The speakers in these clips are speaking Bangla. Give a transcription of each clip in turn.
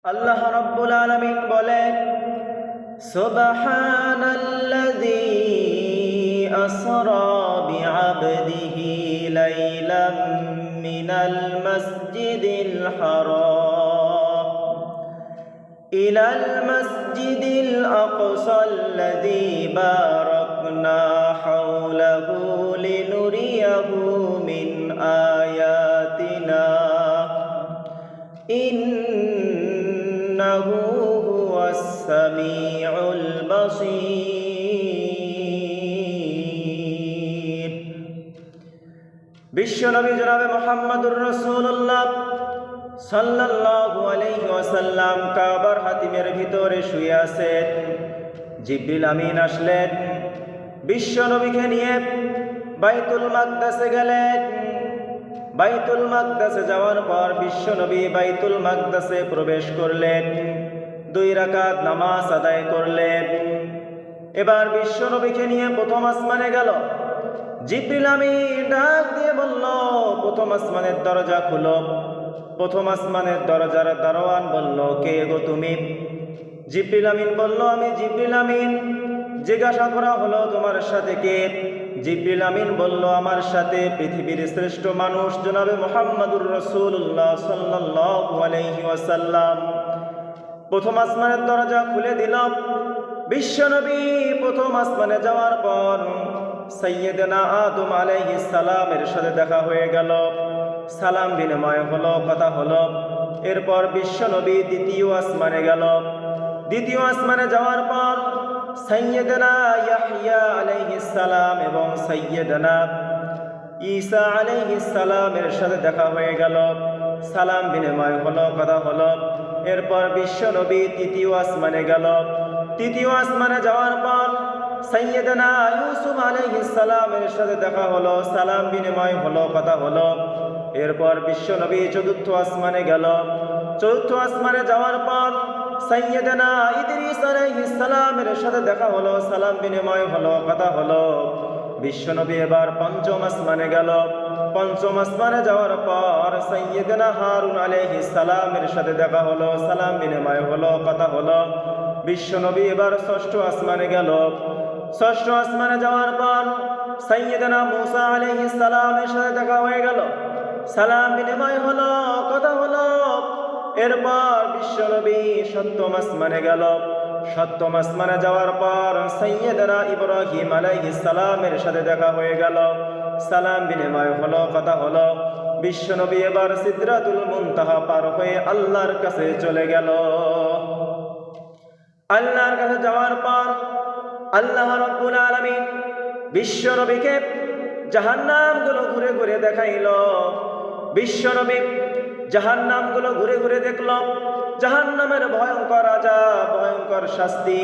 আল্লাহ রাব্বুল আলামিন বলেন, সুবহানাল্লাযী আসরা বিআবদিহি লাইলাম মিনাল মাসজিদিল হারাম ইলাল মাসজিদিল আকসাল্লাযী বারাকনা হাওলাহু লিনুরিয়াহু মিন আয়াতিনা ইন্নাহু হুয়াস সামিউল বাসীর। বিশ্বনবী জনাবে মুহাম্মদুর রাসূলুল্লাহ সাল্লাল্লাহু আলাইহি ওয়াসাল্লাম কাবার হাতিমের ভিতরে শুয়ে আছেন। জিবরিল আমিন আসলেন, বিশ্বনবীকে নিয়ে বাইতুল মাকদাসে গেলেন। বাইতুল মাকদাসে যাওয়ার পর বিশ্বনবী বাইতুল মাকদাসে প্রবেশ করলেন, 2 রাকাত নামাজ আদায় করলেন। এবার বিশ্বনবীকে নিয়ে প্রথম আসমানে গেল। জিবরিল আমিন ডাক দিয়ে বলল, প্রথম আসমানের দরজা খুলো। প্রথম আসমানের দরজার দারোয়ান বলল, কে গো তুমি? জিবরিল আমিন বলল, আমি জিবরিল আমিন। জিজ্ঞাসা করা হলো, তোমার সাথে কে? জিবরিল আমিন বলল, আমার সাথে পৃথিবীর শ্রেষ্ঠ মানুষ জনাবে মুহাম্মদুর রাসূলুল্লাহ সাল্লাল্লাহু আলাইহি ওয়াসাল্লাম। প্রথম আসমানের দরজা খুলে দিল। বিশ্বনবী প্রথম আসমানে যাওয়ার পর সাইয়্যিদানা আদম আলাইহিস সালামের সাথে দেখা হয়ে গেল। সালাম বিনিময় হলো, কথা হলো। এরপর বিশ্বনবী দ্বিতীয় আসমানে গেল। দ্বিতীয় আসমানে যাওয়ার পর সাইয়্যিদানা ইয়াহইয়া আলাইহিস সালাম এবং সাইয়্যিদানা ঈসা আলাইহিস সালামের সাথে দেখা হয়ে গেল। সালাম বিনিময় হলো, কথা হলো। এরপর বিশ্বনবী তৃতীয় আসমানে গেল। তৃতীয় আসমানে যাওয়ার পর সাইয়্যিদানা ইউসুফ আলাইহিস সালামের সাথে দেখা হলো, সালাম বিনিময় হলো, কথা হলো। এরপর বিশ্বনবী চতুর্থ আসমানে গেল। চতুর্থ আসমানে যাওয়ার পর সাইয়্যিদানা ইদ্রিস আলাইহিস সালামের সাথে দেখা হলো, সালাম বিনিময় হলো, কথা হলো। বিশ্বনবী এবার পঞ্চম আসমানে গেল। পঞ্চম আসমানে যাওয়ার পর সাইয়্যিদানা হারুন আলাইহিস সালামের সাথে দেখা হলো, সালাম বিনিময় হলো, কথা হলো। বিশ্বনবী এবার ষষ্ঠ আসমানে গেল। ষষ্ঠ আসমানে যাওয়ার পর সাইয়্যিদানা মূসা আলাইহিস সালামের সাথে দেখা হয়ে গেল, সালাম বিনিময় হলো, কথা হলো। এরপর বিশ্বনবী সপ্তম আসমানে গেল। সপ্তম আসমানে যাওয়ার পর সাইয়্যিদানা ইব্রাহিম আলাইহিস সালামের সাথে দেখা হয়ে গেল, সালাম বিনিময় হলো, কথা হলো। বিশ্বনবী এবার সিদরাতুল মুনতাহা পার হয়ে আল্লাহর কাছে চলে গেল। আল্লাহর কাছে যাওয়ার পর আল্লাহ রাব্বুল আলামিন বিশ্বনবীকে জাহান্নামগুলো ঘুরে ঘুরে দেখাইল। বিশ্বনবী জাহান্নামগুলো ঘুরে ঘুরে দেখল। জাহান্নামের ভয়ঙ্কর আযাব, ভয়ঙ্কর শাস্তি,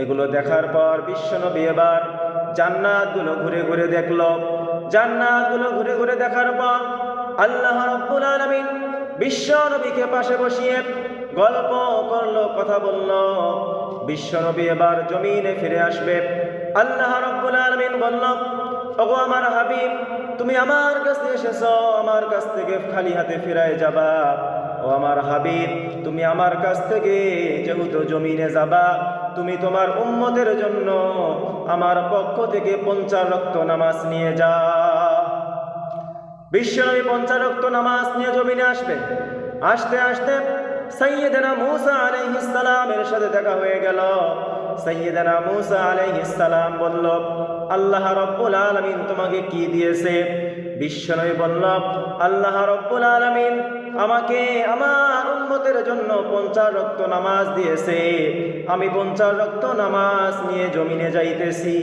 এগুলো দেখার পর বিশ্বনবী এবার জান্নাতগুলো ঘুরে ঘুরে দেখল। জান্নাতগুলো ঘুরে ঘুরে দেখার পর আল্লাহ রাব্বুল আলামিন বিশ্বনবীকে পাশে বসিয়ে গল্প করলো, কথা বলল। বিশ্বনবী এবার জমিনে ফিরে আসবে। আল্লাহ রাব্বুল আলামিন বলল, ওগো আমার হাবিব, তুমি আমার কাছে এসেছো, আমার কাছ থেকে খালি হাতে ফিরায় যাবা। ও আমার হাবিব, তুমি আমার কাছ থেকে যেহেতু জমিনে যাবা, তুমি তোমার উম্মতের জন্য আমার পক্ষ থেকে 50 ওয়াক্ত নামাজ নিয়ে যা। বিশ্বনবী 50 ওয়াক্ত নামাজ নিয়ে জমিনে আসবে। আসতে আসতে সাইয়্যিদানা মূসা আলাইহিস সালামের সাথে দেখা হয়ে গেল। সাইয়্যিদানা মূসা আলাইহিস সালাম বলল, আল্লাহ রাব্বুল আলামিন তোমাকে কি দিয়েছে? বিশ্বনবী বলল, আল্লাহ রাব্বুল আলামিন আমাকে আমার উম্মতের জন্য 50 ওয়াক্ত নামাজ দিয়েছে। আমি 50 ওয়াক্ত নামাজ নিয়ে জমিনে যাইতেছি।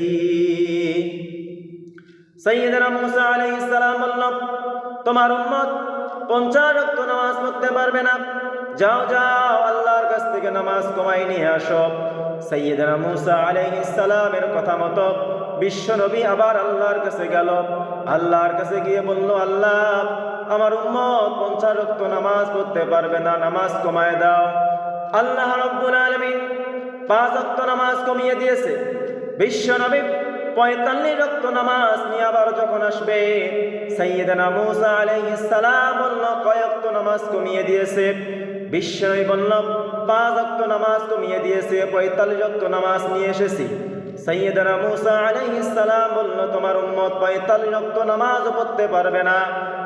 সাইয়্যিদানা মূসা আলাইহিস সালাম বলল, তোমার উম্মত 50 ওয়াক্ত নামাজ পড়তে পারবে না। যাও যাও, আল্লাহর কাছ থেকে নামাজ কমাই নিয়ে আসো। সাইয়্যিদানা মূসা আলাইহিস সালামের কথা মতো বিশ্বনবী আবার আল্লাহর কাছে গেল। আল্লাহর কাছে গিয়ে বলল, আল্লাহ, আমার উম্মত 50 ওয়াক্ত নামাজ পড়তে পারবে না, নামাজ কমায় দাও। আল্লাহ রাব্বুল আলামিন 5 ওয়াক্ত নামাজ কমিয়ে দিয়েছে। বিশ্বনবী 45 ওয়াক্ত নামাজ নিয়ে আবার যখন আসবে, সাইয়্যিদানা মূসা আলাইহিস সালাম বলল, কয় ওয়াক্ত নামাজ কমিয়ে দিয়েছে? বিশ্বনবী বলল 5 ওয়াক্ত নামাজ কমিয়ে দিয়েছে, 45 ওয়াক্ত নামাজ নিয়ে এসেছি। সাইয়েদনা মূসা আলাইহিস সালাম বলল তোমার উম্মত 45 ওয়াক্ত নামাজও পড়তে পারবে না,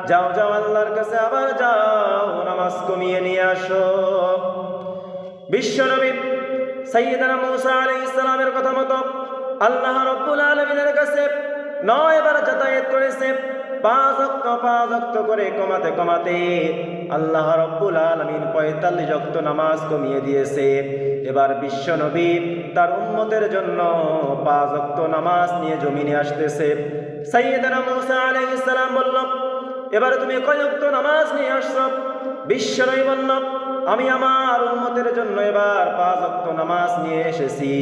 যাও যাও আল্লাহর কাছে আবার যাও, নামাজ কমিয়ে নিয়ে আসো। বিশ্বনবী সাইয়েদনা মূসা আলাইহিস সালামের কথা মতো আল্লাহ রাব্বুল আলামিনের কাছে 9 বার যাতায়াত করেছে। 5 ওয়াক্ত করে কমাতে কমাতে আল্লাহ রাব্বুল আলামিন 45 ওয়াক্ত নামাজ কমিয়ে দিয়েছে। এবার বিশ্বনবী তার উম্মতের জন্য 5 ওয়াক্ত নামাজ নিয়ে জমিনে আসতেছে। সাইয়েদনা মূসা আলাইহিস সালাম বলল এবার তুমি কয় ওয়াক্ত নামাজ নিয়ে আসছো? বিশ্বনবী বলল আমি আমার উম্মতের জন্য এবার 5 ওয়াক্ত নামাজ নিয়ে এসেছি।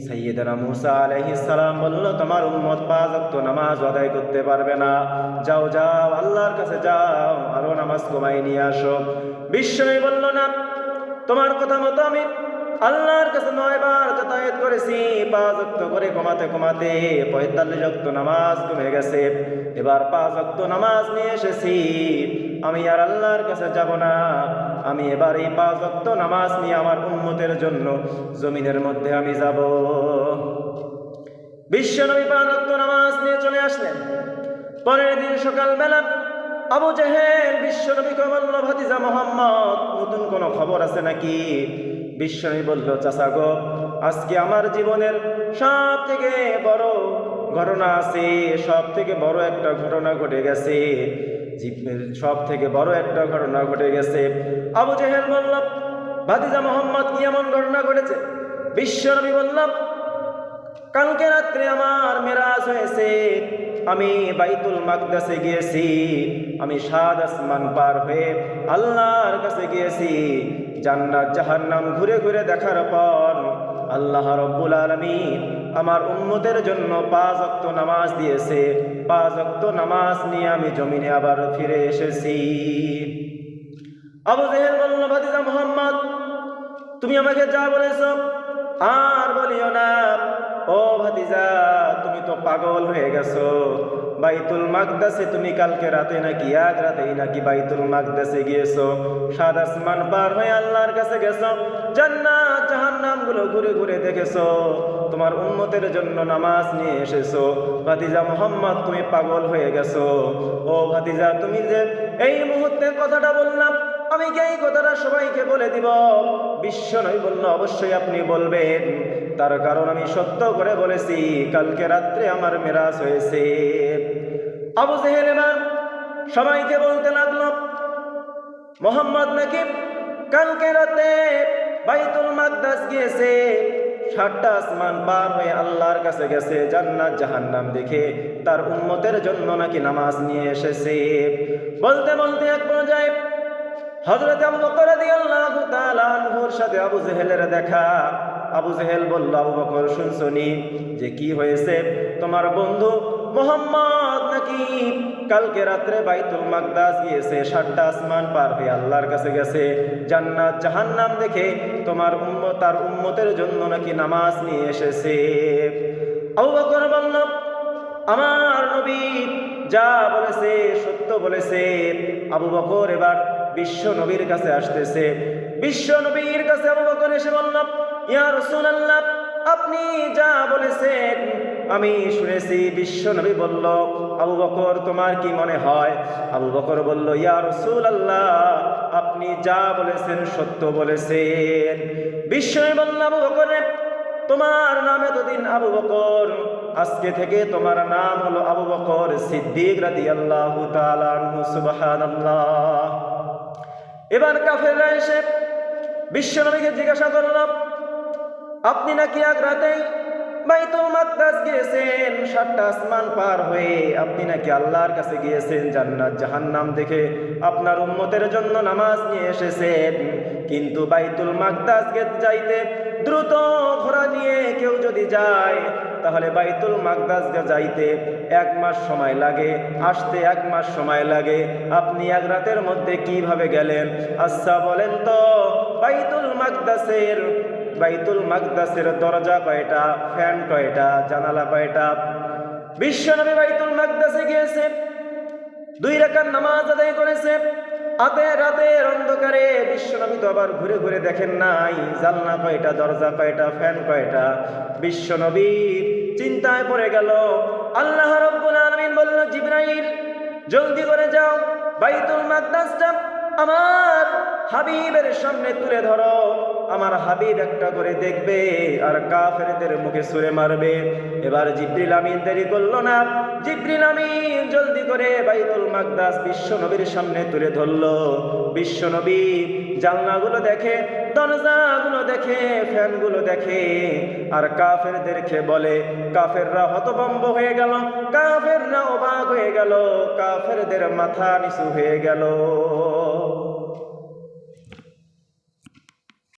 সাইয়েদনা মূসা আলাইহিস সালাম বলল তোমার উম্মত 5 ওয়াক্ত নামাজ আদায় করতে পারবে না, যাও যাও আল্লাহর কাছে যাও, আরো নামাজ কমাই নিয়ে আসো। বিশ্বনবী বলল না, তোমার কথা মতো আমি আল্লাহর কাছে 9 বার যাতায়াত করেছি, 5 ওয়াক্ত করে কমাতে কমাতে 45 ওয়াক্ত নামাজ কমে গেছে। এবার 5 ওয়াক্ত নামাজ নিয়ে এসেছি, আমি আর আল্লাহর কাছে যাব না, আমি এবার এই 5 ওয়াক্ত নামাজ নিয়ে আমার উম্মতের জন্য জমিনের মধ্যে আমি যাব। বিশ্বনবী 5 ওয়াক্ত নামাজ নিয়ে চলে আসলেন। পরের দিন সকালবেলা আবু জেহেল বিশ্বনবীকে বলল ভাতিজা মুহাম্মদ, নতুন কোনো খবর আছে নাকি? বিশ্বনবী বলল চাচা গো, আজকে আমার জীবনের সব থেকে বড় ঘটনা আছে, সব থেকে বড় একটা ঘটনা ঘটে গেছে, সব থেকে বড় একটা ঘটনা ঘটে গেছে। আবু জেহেল বলল ভাতিজা মুহাম্মদ কি এমন ঘটনা ঘটেছে? বিশ্বনবী বলল কালকে রাত্রে আমার মেরাজ হয়েছে, আমি বাইতুল মাকদাসে গিয়েছি, আমি 7 আসমান পার হয়ে আল্লাহর কাছে গিয়েছি। জান্নাত জাহান্নাম ঘুরে ঘুরে দেখার পর আল্লাহ রাব্বুল আলামিন আমার উম্মতের জন্য 5 ওয়াক্ত নামাজ দিয়েছে। 5 ওয়াক্ত নামাজ নিয়ে আমি জমিনে আবার ফিরে এসেছি। আবু জেহেল বলল ভাতিজা মুহাম্মদ, তুমি আমাকে যা বলেছো আর বলিও না। ও ভাতিজা, তুমি তো পাগল হয়ে গেছো। বাইতুল মাকদাসে তুমি কালকে রাতে নাকি এক রাতেই নাকি বাইতুল মাকদাসে গিয়েছো, 7 আসমান পার হয়ে আল্লাহর কাছে গেছো, জান্নাত জাহান্নাম গুলো ঘুরে ঘুরে দেখেছো, তোমার উম্মতের জন্য নামাজ নিয়ে এসেছো। ভাতিজা মুহাম্মদ, তুমি পাগল হয়ে গেছো। ও ভাতিজা, তুমি যে এই মুহূর্তে কথাটা বললাম, আমি কি এই কথাটা সবাইকে বলে দিব? বিশ্বনবী বলল অবশ্যই আপনি বলবেন, তার কারণ আমি সত্য করে বলেছি কালকে রাত্রে আমার মেরাজ হয়েছে। আবু জেহেল এবার সবাইকে বলতে লাগলো মুহাম্মদ নাকি কালকে রাতে বাইতুল মাকদাস গিয়েছে, 7টা আসমান পার হয়ে আল্লাহর কাছে গেছে, জান্নাত জাহান্নাম দেখে তার উম্মতের জন্য নাকি নামাজ নিয়ে এসেছে। বলতে বলতে এক পর্যায়ে হযরত আবু বকর রাদিয়াল্লাহু তাআলা আনহুর সাথে আবু জেহেলের দেখা। আবু জেহেল বলল আবু বকর, শুনছনি যে কি হয়েছে? তোমার বন্ধু মুহাম্মদ নাকি কালকে রাত্রে বাইতুল মাকদাস গিয়েছে, 7টা আসমান পার হয়ে আল্লাহর কাছে গেছে, জান্নাত জাহান্নাম দেখে তোমার উম্মত তার উম্মতের জন্য নাকি নামাজ নিয়ে এসেছে। আবু বকর বলল আমার নবী যা বলেছে সত্য বলেছে। আবু বকর এবার বিশ্ব নবীর কাছে আসতেছে। বিশ্ব নবীর কাছে আবু বকর এসে বলল ইয়া রাসূলুল্লাহ, আপনি যা বলেছেন আমি শুনেছি। বিশ্ব নবী বলল আবু বকর তোমার কি মনে হয়? আবু বকর বলল ইয়া রাসূলুল্লাহ, আপনি যা বলেছেন সত্য বলেছেন। বিশ্ব নবী বলল আবু বকর, তোমার নাম এতদিন আবু বকর, আজকে থেকে তোমার নাম হলো আবু বকর সিদ্দিক রাদিয়াল্লাহু তাআলা আনহু। সুবহানাল্লাহ। এবার কাফেররা এসে বিশ্বনবীকে জিজ্ঞাসা করল আপনি নাকি এক রাতেই বাইতুল মাকদাস গিয়েছেন, 7টা আসমান পার হয়ে আপনি নাকি আল্লাহর কাছে গিয়েছেন, জান্নাত জাহান্নাম দেখে আপনার উম্মতের জন্য নামাজ নিয়ে এসেছেন, কিন্তু বাইতুল মাকদাস যাইতে দ্রুত ঘোড়া নিয়ে কেউ যদি যায় তাহলে বাইতুল মাকদাস যাইতে 1 মাস সময় লাগে, আসতে 1 মাস সময় লাগে, আপনি এক রাতের মধ্যে কিভাবে গেলেন? আচ্ছা বলেন তো বাইতুল মাকদাসের দরজা কয়টা, ফ্যান কয়টা, জানালা কয়টা? বিশ্বনবী বাইতুল মাকদাসে গিয়েছে, 2 রাকাত নামাজ আদায় করেছে, রাতের অন্ধকারে বিশ্বনবী তো আবার ঘুরে ঘুরে দেখেন নাই জানলা কয়টা, দরজা কয়টা, ফ্যান কয়টা। বিশ্বনবীর চিন্তায় পড়ে গেল। আল্লাহ রাব্বুল আলামিন বলল, জিবরাইল জলদি করে যাও, বাইতুল মাকদাসটা আমার হাবিবের সামনে তুলে ধরো। আমার হাবিব একটা করে দেখবে আর কাফেরদের মুখে ছুঁড়ে মারবে। এবার জিবরিল আমিন দেরি করলো না। জিবরিল আমিন জলদি করে বাইতুল মাকদাস বিশ্বনবীর সামনে তুলে ধরলো। বিশ্বনবী জানলাগুলো দেখে, দরজাগুলো দেখে, ফ্যানগুলো দেখে, আর কাফেরদেরকে বলে। কাফেররা হতভম্ব হয়ে গেল, কাফেররা অবাক হয়ে গেল, কাফেরদের মাথা নিচু হয়ে গেল।